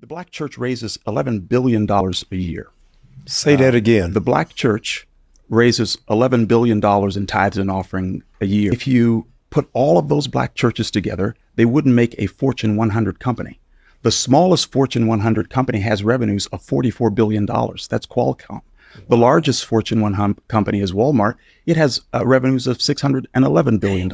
The black church raises $11 billion a year. Say that again. The black church raises $11 billion in tithes and offering a year. If you put all of those black churches together, they wouldn't make a Fortune 100 company. The smallest Fortune 100 company has revenues of $44 billion. That's Qualcomm. The largest Fortune 100 company is Walmart. It has revenues of $611 billion,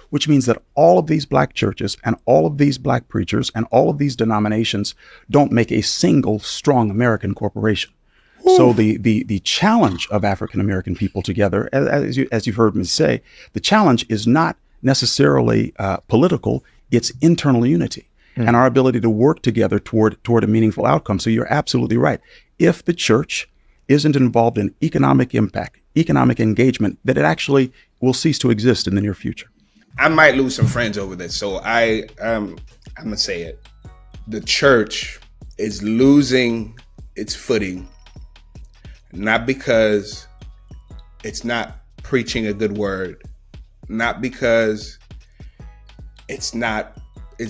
which means that all of these black churches and all of these black preachers and all of these denominations don't make a single strong American corporation. So the challenge of African American people together, as you've heard me say, the challenge is not necessarily political, it's internal unity and our ability to work together toward a meaningful outcome. So you're absolutely right. If the church isn't involved in economic impact, economic engagement, that it actually will cease to exist in the near future. I might lose some friends over this, so I'm gonna say it. The church is losing its footing, not because it's not preaching a good word, not because it's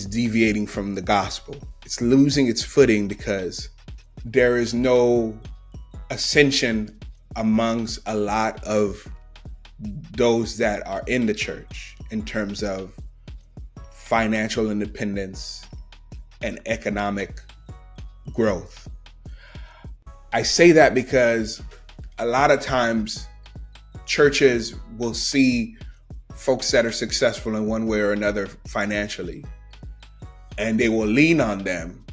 deviating from the gospel. It's losing its footing because there is no ascension amongst a lot of those that are in the church in terms of financial independence and economic growth. I say that because a lot of times churches will see folks that are successful in one way or another financially, and they will lean on them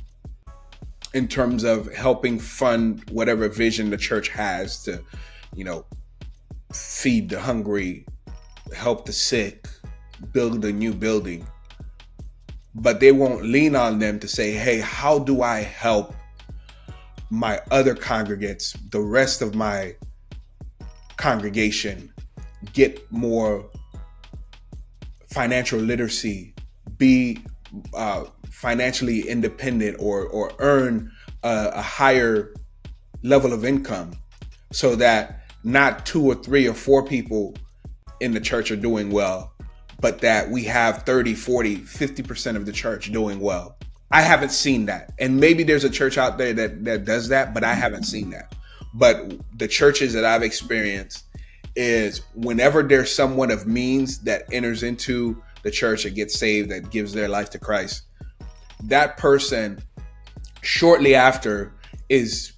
in terms of helping fund whatever vision the church has to, feed the hungry, help the sick, build a new building. But they won't lean on them to say, hey, how do I help my other congregants, the rest of my congregation, get more financial literacy, be financially independent or earn a higher level of income so that not 2 or 3 or 4 people in the church are doing well, but that we have 30, 40, 50% of the church doing well. I haven't seen that. And maybe there's a church out there that does that, but I haven't seen that. But the churches that I've experienced is whenever there's someone of means that enters into the church and gets saved, that gives their life to Christ, that person shortly after is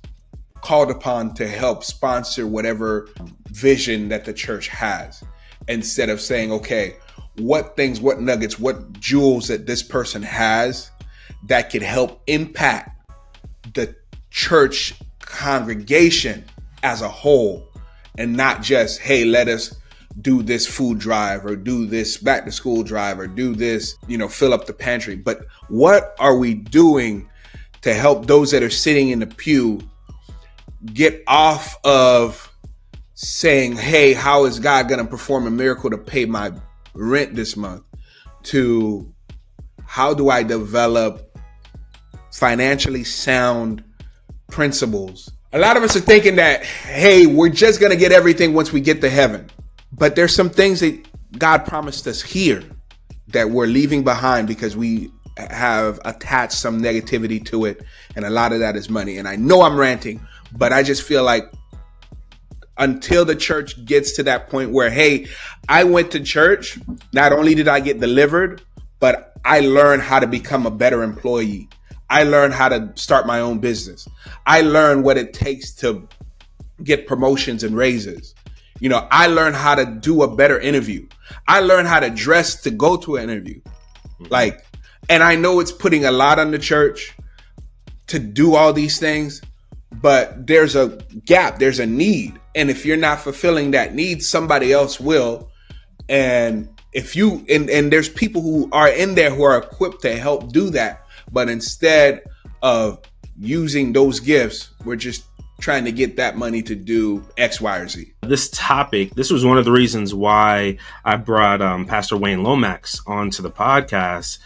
called upon to help sponsor whatever vision that the church has, instead of saying, okay, what things, what nuggets, what jewels that this person has that could help impact the church congregation as a whole, and not just, hey, let us do this food drive or do this back to school drive or do this, fill up the pantry. But what are we doing to help those that are sitting in the pew get off of saying, hey, how is God going to perform a miracle to pay my rent this month, to how do I develop financially sound principles? A lot of us are thinking that, hey, we're just going to get everything once we get to heaven. But there's some things that God promised us here that we're leaving behind because we have attached some negativity to it. And a lot of that is money. And I know I'm ranting, but I just feel like until the church gets to that point where, hey, I went to church, not only did I get delivered, but I learned how to become a better employee. I learned how to start my own business. I learned what it takes to get promotions and raises. I learned how to do a better interview. I learned how to dress to go to an interview. And I know it's putting a lot on the church to do all these things, but there's a gap, there's a need. And if you're not fulfilling that need, somebody else will. And if you, and there's people who are in there who are equipped to help do that. But instead of using those gifts, we're just trying to get that money to do X, Y, or Z. This was one of the reasons why I brought Pastor Wayne Lomax onto the podcast.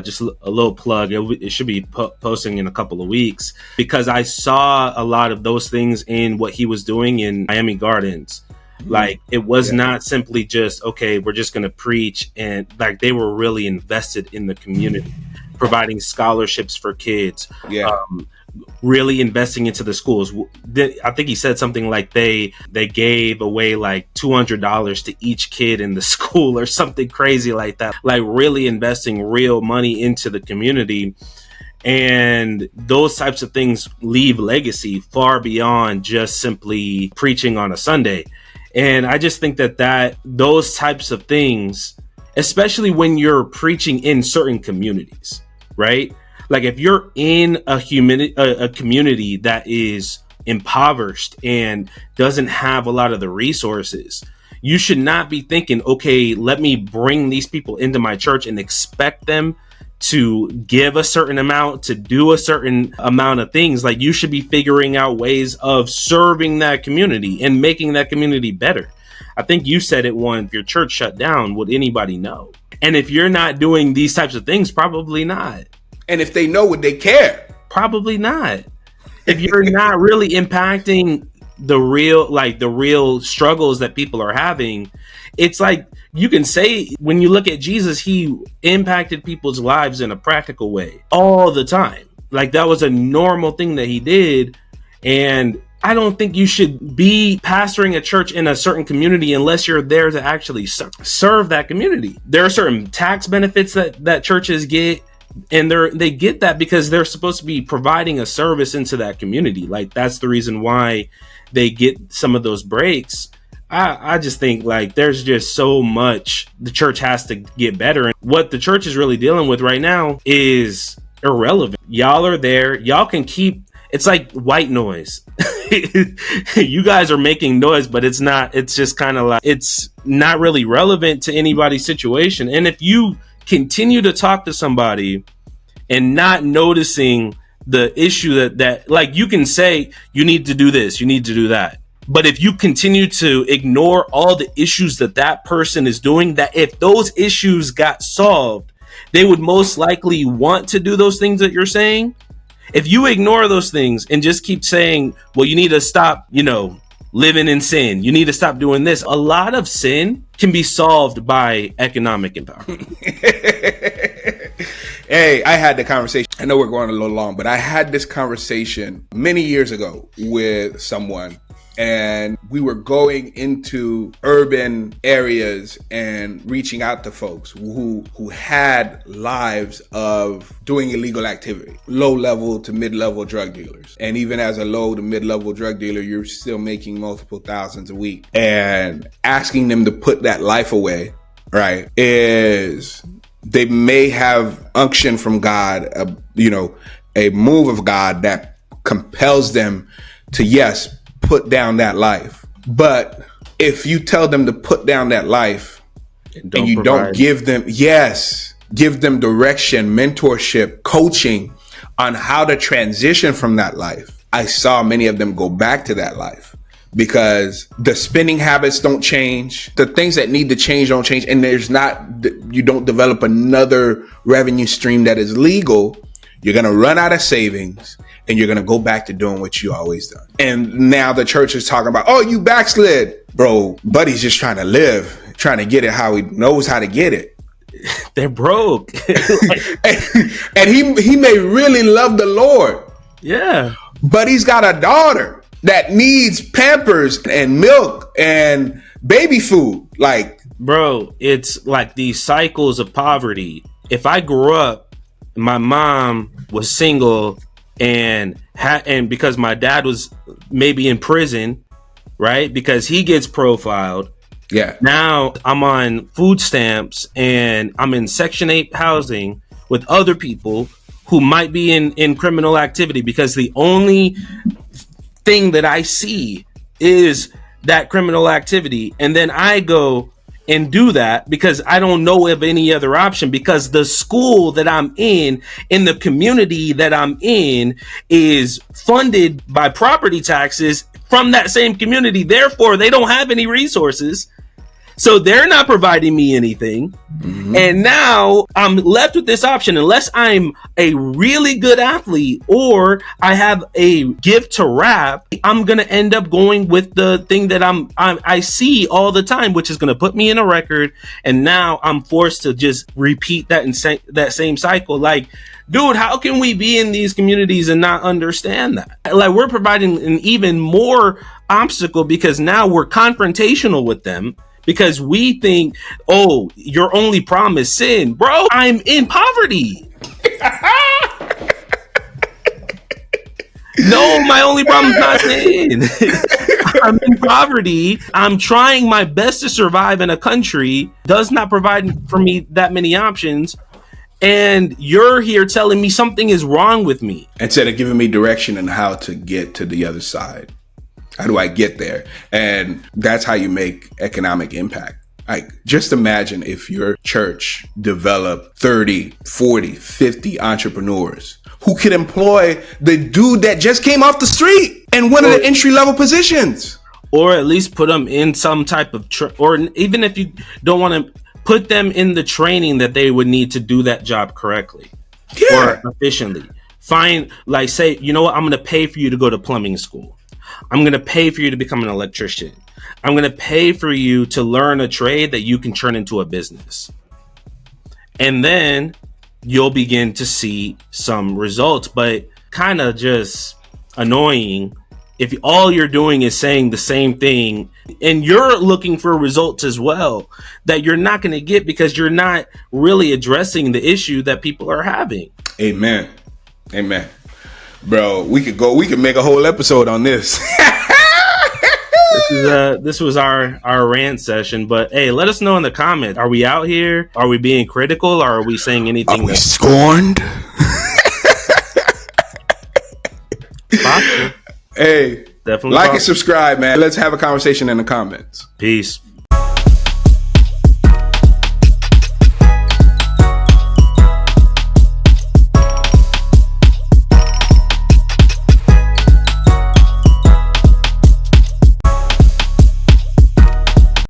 Just a little plug. It should be posting in a couple of weeks, because I saw a lot of those things in what he was doing in Miami Gardens. Like, it was not simply just, okay, we're just going to preach, and like they were really invested in the community. providing scholarships for kids, Yeah. really investing into the schools. I think he said something like they gave away like $200 to each kid in the school or something crazy like that, like really investing real money into the community. And those types of things leave legacy far beyond just simply preaching on a Sunday. And I just think that those types of things, especially when you're preaching in certain communities, right? Like if you're in a community that is impoverished and doesn't have a lot of the resources, you should not be thinking, okay, let me bring these people into my church and expect them to give a certain amount, to do a certain amount of things. Like you should be figuring out ways of serving that community and making that community better. I think you said it once, if your church shut down, would anybody know? And if you're not doing these types of things, probably not. And if they know, would they care? Probably not. If you're not really impacting the real struggles that people are having, it's like you can say when you look at Jesus, he impacted people's lives in a practical way all the time. Like that was a normal thing that he did. And I don't think you should be pastoring a church in a certain community unless you're there to actually serve that community. There are certain tax benefits that churches get, and they get that because they're supposed to be providing a service into that community. Like that's the reason why they get some of those breaks. I just think like there's just so much the church has to get better. And what the church is really dealing with right now is irrelevant. Y'all are there. Y'all can keep, it's like white noise. You guys are making noise, but it's not, it's just kind of like, it's not really relevant to anybody's situation. And if you continue to talk to somebody and not noticing the issue that like you can say, you need to do this, you need to do that. But if you continue to ignore all the issues that person is doing, that if those issues got solved, they would most likely want to do those things that you're saying. If you ignore those things and just keep saying, well, you need to stop, living in sin. You need to stop doing this. A lot of sin can be solved by economic empowerment. Hey, I had the conversation. I know we're going a little long, but I had this conversation many years ago with someone, and we were going into urban areas and reaching out to folks who had lives of doing illegal activity, low level to mid-level drug dealers. And even as a low to mid-level drug dealer, you're still making multiple thousands a week. And asking them to put that life away, right, is they may have unction from God, a move of God that compels them to, yes, put down that life. But if you tell them to put down that life and you don't give them direction, mentorship, coaching on how to transition from that life, I saw many of them go back to that life because the spending habits don't change. The things that need to change don't change. And you don't develop another revenue stream that is legal. You're going to run out of savings and you're going to go back to doing what you always done. And now the church is talking about, oh, you backslid. Bro, buddy's just trying to live, trying to get it how he knows how to get it. They're broke. and he may really love the Lord. Yeah. But he's got a daughter that needs Pampers and milk and baby food. Like, bro, it's like these cycles of poverty. If I grew up, my mom was single and because my dad was maybe in prison, right? Because he gets profiled. Yeah. Now I'm on food stamps and I'm in Section 8 housing with other people who might be in criminal activity because the only thing that I see is that criminal activity. And then I go and do that because I don't know of any other option, because the school that I'm in the community that I'm in is funded by property taxes from that same community. Therefore, they don't have any resources. So they're not providing me anything. Mm-hmm. And now I'm left with this option. Unless I'm a really good athlete or I have a gift to rap, I'm going to end up going with the thing that I see all the time, which is going to put me in a record. And now I'm forced to just repeat that same cycle. Like, dude, how can we be in these communities and not understand that? Like, we're providing an even more obstacle because now we're confrontational with them because we think, oh, your only problem is sin. Bro, I'm in poverty. No, my only problem is not sin. I'm in poverty. I'm trying my best to survive in a country does not provide for me that many options. And you're here telling me something is wrong with me. Instead of giving me direction on how to get to the other side. How do I get there? And that's how you make economic impact. Like, just imagine if your church developed 30, 40, 50 entrepreneurs who could employ the dude that just came off the street in one of the entry-level positions. Or at least put them in some type of, or even if you don't want to, put them in the training that they would need to do that job correctly or efficiently. Find, like, say, you know what, I'm going to pay for you to go to plumbing school. I'm going to pay for you to become an electrician. I'm going to pay for you to learn a trade that you can turn into a business. And then you'll begin to see some results, but kind of just annoying if all you're doing is saying the same thing and you're looking for results as well that you're not going to get because you're not really addressing the issue that people are having. Amen. Amen. Bro, we could make a whole episode on this. This was our rant session, but hey, let us know in the comments. Are we out here? Are we being critical? Or are we saying anything? Are we scorned? Possible. Hey, definitely like and subscribe, man. Let's have a conversation in the comments. Peace.